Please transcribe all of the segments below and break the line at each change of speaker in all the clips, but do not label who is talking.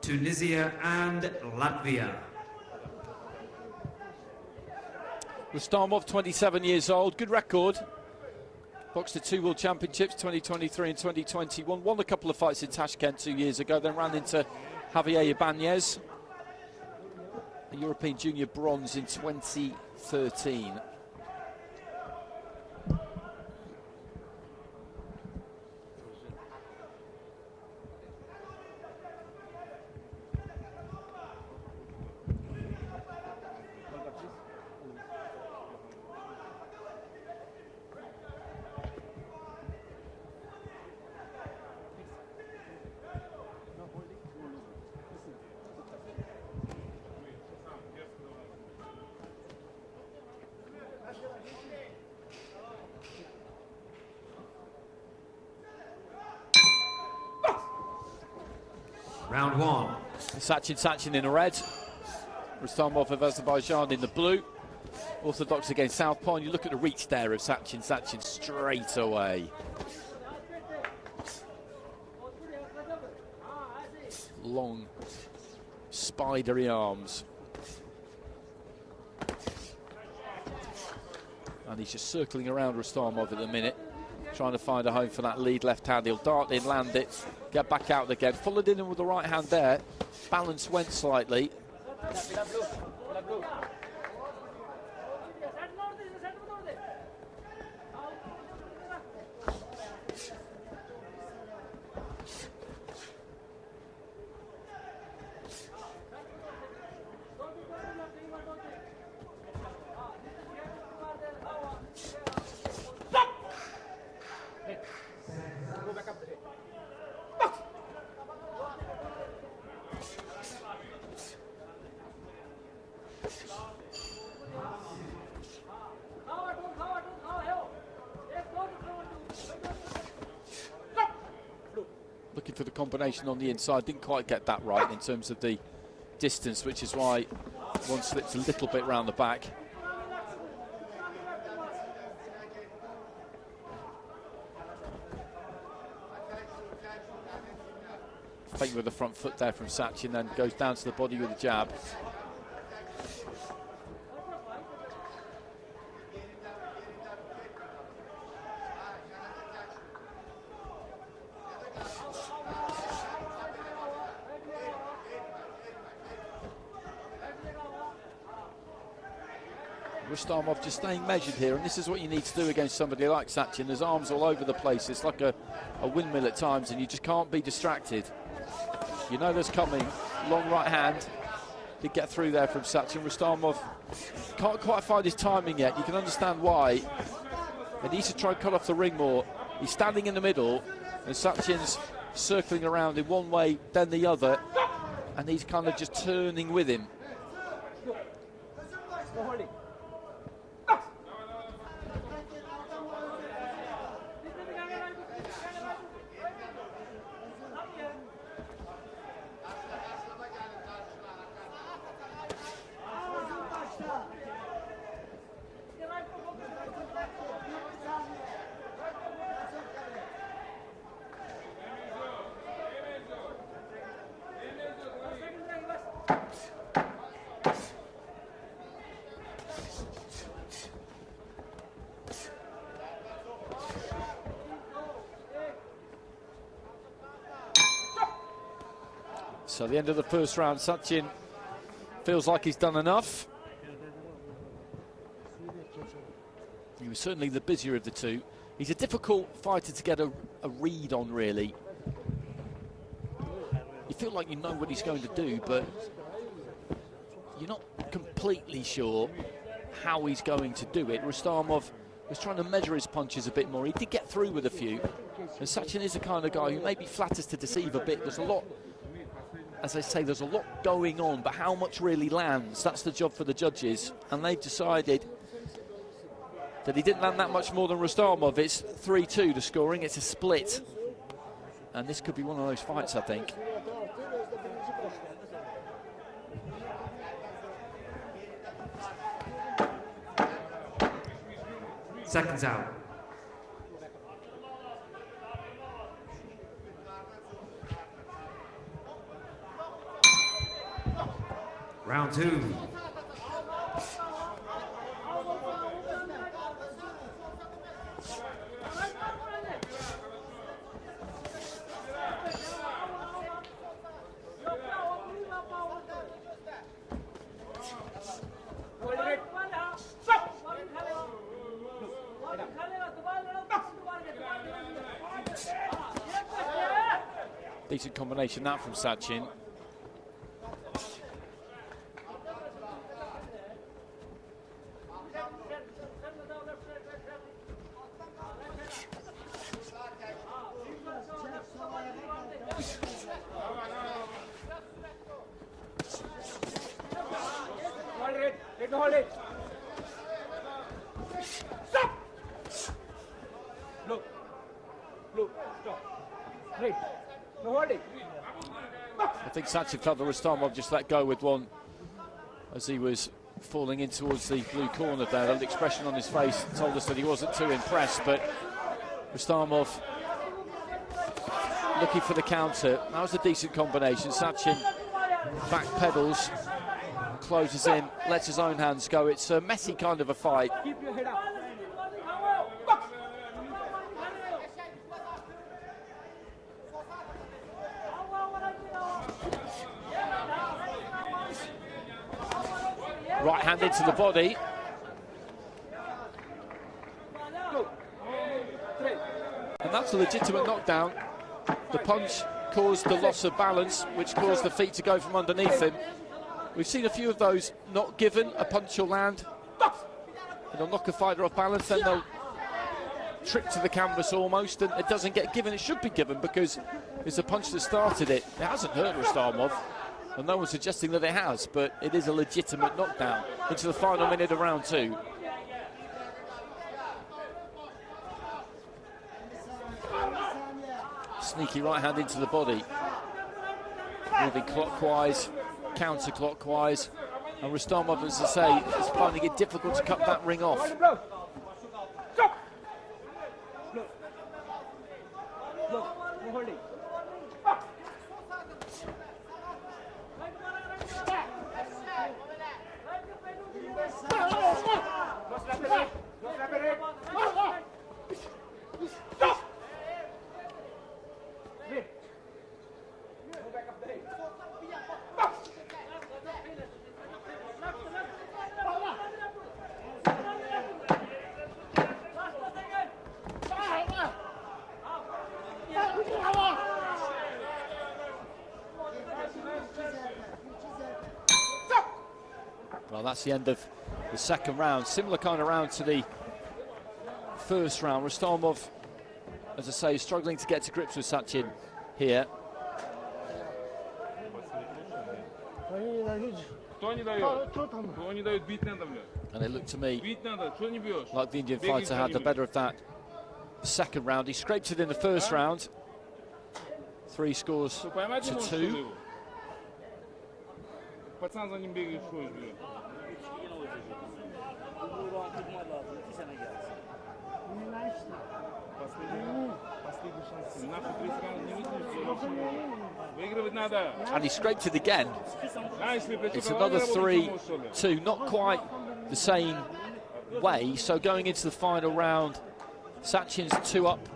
Tunisia and Latvia.
Rustamov, 27 years old, good record. Boxed at 2 World Championships, 2023 and 2021. Won a couple of fights in Tashkent 2 years ago, then ran into Javier Ibanez, a European Junior bronze in 2013.
Round one.
Sachin Sachin in the red, Rustamov of Azerbaijan in the blue. Orthodox against Southpaw, and you look at the reach there of Sachin Sachin straight away. Long, spidery arms. And he's just circling around Rustamov at the minute, trying to find a home for that lead left hand. He'll dart in, land it, get back out again. Followed in with the right hand there. Balance went slightly. Looking for the combination on the inside, didn't quite get that right in terms of the distance, which is why one slips a little bit round the back. Fake with the front foot there from Sachin, then goes down to the body with a jab. Rustamov just staying measured here, and this is what you need to do against somebody like Sachin. There's arms all over the place. It's like a windmill at times, and you just can't be distracted. You know there's coming. Long right hand. Did get through there from Sachin. Rustamov can't quite find his timing yet. You can understand why. He needs to try and cut off the ring more. He's standing in the middle, and Sachin's circling around in one way, then the other, and he's kind of just turning with him. So the end of the first round, Sachin feels like he's done enough. He was certainly the busier of the two. He's a difficult fighter to get a read on, really. You feel like you know what he's going to do, but you're not completely sure how he's going to do it. Rustamov was trying to measure his punches a bit more. He did get through with a few. And Sachin is the kind of guy who maybe flatters to deceive a bit. There's a lot, as I say, there's a lot going on, but how much really lands, that's the job for the judges. And they've decided that he didn't land that much more than Rustamov. It's 3-2 the scoring, it's a split. And this could be one of those fights, I think.
Seconds out. Round 2.
Decent combination that from Sachin.
Hold it. Stop. Look. Stop. Right. No, hold it.
I think Sachin felt that Rustamov just let go with one as he was falling in towards the blue corner there. That expression on his face told us that he wasn't too impressed, but Rustamov looking for the counter. That was a decent combination. Sachin back pedals, closes in, lets his own hands go. It's a messy kind of a fight.
Keep your head up.
Right hand into the body. And that's a legitimate knockdown. The punch caused the loss of balance, which caused the feet to go from underneath him. We've seen a few of those not given. A punch will land, and they'll knock a fighter off balance, then they'll trip to the canvas almost, and it doesn't get given. It should be given because it's a punch that started it. It hasn't hurt Rustamov, and no one's suggesting that it has, but it is a legitimate knockdown into the final minute of round 2. Sneaky right hand into the body, moving clockwise, counterclockwise, and Rustamov, as I say, is finding it difficult to cut that ring off.
Stop. Look. No, hold it.
Well, that's the end of the second round. Similar kind of round to the first round. Rustamov, as I say, is struggling to get to grips with Sachin here. And it looked to me like the Indian fighter had the better of that second round. He scraped it in the first round. 3 scores to 2. And he scraped it again. It's another 3-2, not quite the same way. So going into the final round, Sachin's 2 up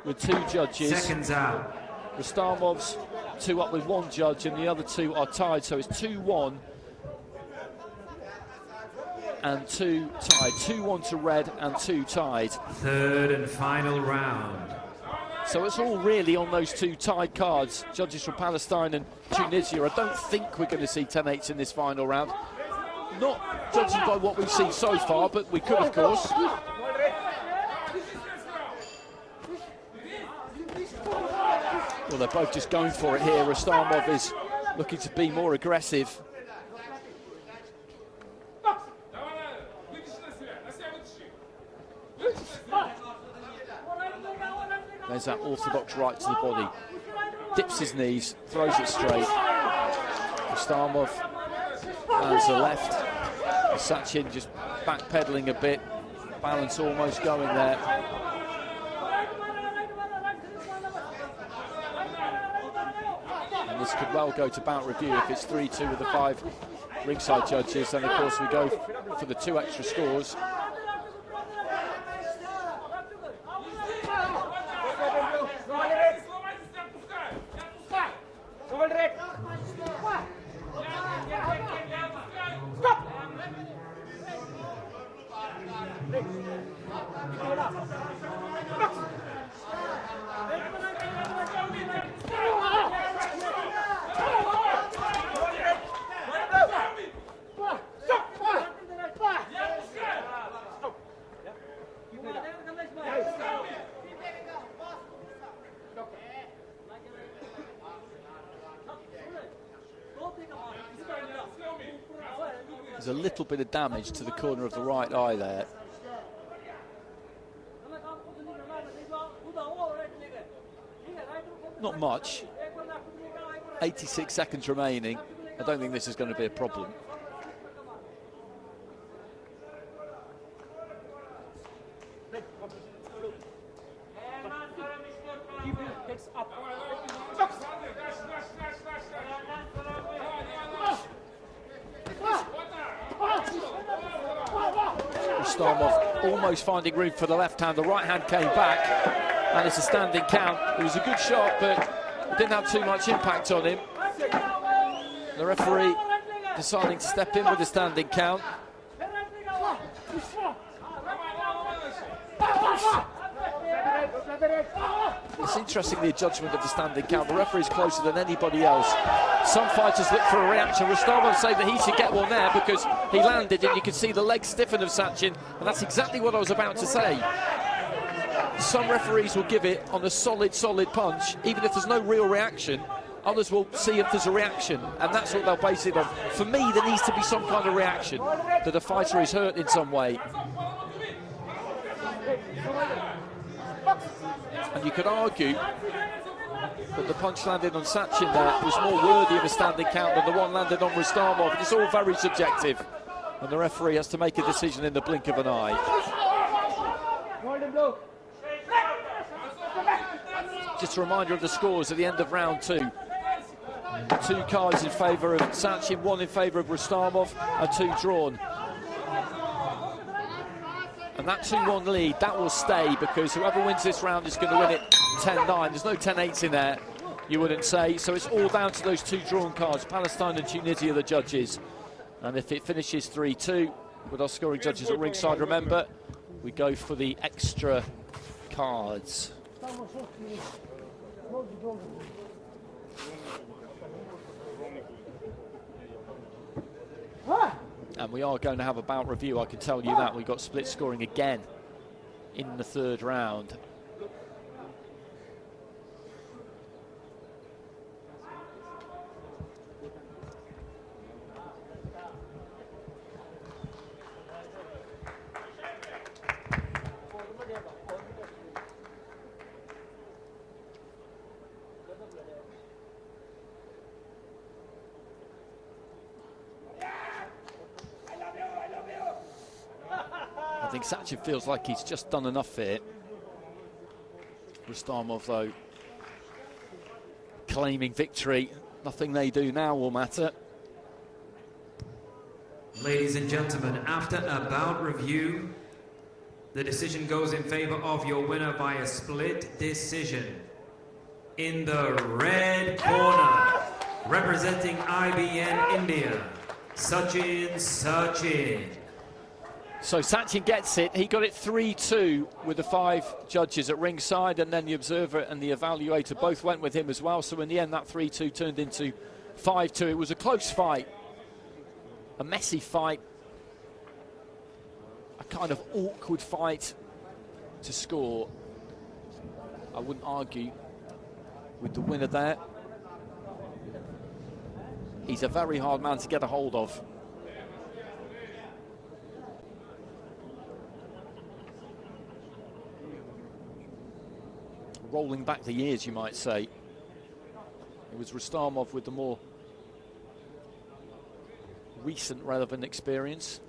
with 2 judges.
Seconds out.
Rustamov's 2 up with 1 judge, and the other 2 are tied. So it's 2-1 and 2 tied. 2-1 to red and 2 tied.
Third and final round.
So it's all really on those 2 tied cards. Judges from Palestine and Tunisia. I don't think we're going to see 10-8s in this final round. Not judging by what we've seen so far, but we could, of course. Well, they're both just going for it here. Rustamov is looking to be more aggressive. There's that orthodox right to the body. Dips his knees, throws it straight. Rustamov lands the left. Sachin just backpedaling a bit. Balance almost going there. And this could well go to bout review if it's 3-2 with the 5 ringside judges. And of course we go for the 2 extra scores. There's a little bit of damage to the corner of the right eye there. Not much. 86 seconds remaining. I don't think this is going to be a problem. RUSTAMOV almost finding room for the left hand. The right hand came back, and it's a standing count. It was a good shot, but it didn't have too much impact on him. The referee deciding to step in with a standing count. It's interesting, the judgment of the standing count. The referee's closer than anybody else. Some fighters look for a reaction. RUSTAMOV say that he should get one there because he landed and you can see the leg stiffen of Sachin, and that's exactly what I was about to say. Some referees will give it on a solid punch, even if there's no real reaction. Others will see if there's a reaction, and that's what they'll base it on. For me, there needs to be some kind of reaction, that a fighter is hurt in some way. And you could argue that the punch landed on Sachin there was more worthy of a standing count than the one landed on RUSTAMOV. It's all very subjective, and the referee has to make a decision in the blink of an eye. Just a reminder of the scores at the end of round 2. 2 cards in favour of Sachin, 1 in favour of RUSTAMOV, and 2 drawn. And that 2-1 lead, that will stay, because whoever wins this round is going to win it 10-9. There's no 10-8s in there, you wouldn't say. So it's all down to those 2 drawn cards. Palestine and Tunisia are the judges. And if it finishes 3-2, with our scoring judges at ringside, remember, we go for the extra cards. And we are going to have a bout review, I can tell you that. We've got split scoring again in the 3rd round. I think Sachin feels like he's just done enough here. RUSTAMOV, though, claiming victory. Nothing they do now will matter.
Ladies and gentlemen, after a bout review, the decision goes in favor of your winner by a split decision. In the red corner, representing IBN India, SACHIN Sachin.
So Sachin gets it. He got it 3-2 with the 5 judges at ringside, and then the observer and the evaluator both went with him as well. So in the end, that 3-2 turned into 5-2. It was a close fight, a messy fight, a kind of awkward fight to score. I wouldn't argue with the winner there. He's a very hard man to get a hold of. Rolling back the years, you might say. It was RUSTAMOV with the more recent relevant experience.